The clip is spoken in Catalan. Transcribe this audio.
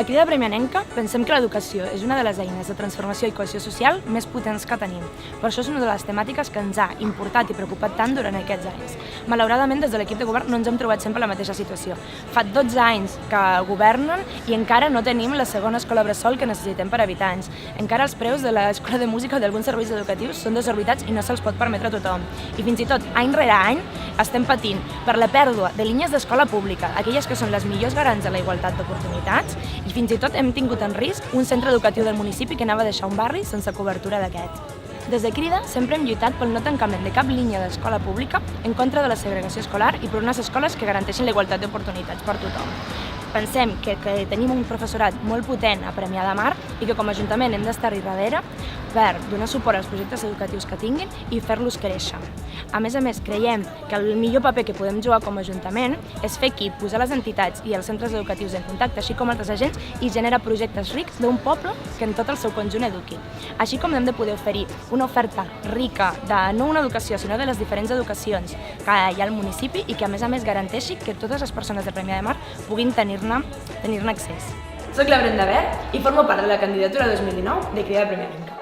A Crida Premianenca pensem que l'educació és una de les eines de transformació i cohesió social més potents que tenim. Per això és una de les temàtiques que ens ha importat i preocupat tant durant aquests anys. Malauradament, des de l'equip de govern no ens hem trobat sempre la mateixa situació. Fa 12 anys que governen i encara no tenim la segona escola bressol que necessitem per habitants. Encara els preus de l'escola de música o d'alguns serveis educatius són desorbitats i no se'ls pot permetre a tothom. I fins i tot, any rere any, estem patint per la pèrdua de línies d'escola pública, aquelles que són les millors garants de la igualtat d'oportunitats, i fins i tot hem tingut en risc un centre educatiu del municipi que anava a deixar un barri sense cobertura d'aquest. Des de Crida sempre hem lluitat pel no tancament de cap línia d'escola pública en contra de la segregació escolar i per unes escoles que garanteixin la igualtat d'oportunitats per tothom. Pensem que tenim un professorat molt potent a Premià de Mar i que com a Ajuntament hem d'estar-hi darrere per donar suport als projectes educatius que tinguin i fer-los créixer. A més, creiem que el millor paper que podem jugar com a Ajuntament és fer equip, posar les entitats i els centres educatius en contacte, així com altres agents, i generar projectes rics d'un poble que en tot el seu conjunt eduqui. Així com hem de poder oferir una oferta rica de no una educació, sinó de les diferents educacions que hi ha al municipi i que a més garanteixi que totes les persones de Premià de Mar puguin tenir-ne accés. Soc la Brenda Ver i formo part de la candidatura 2019 de Crida Premianenca.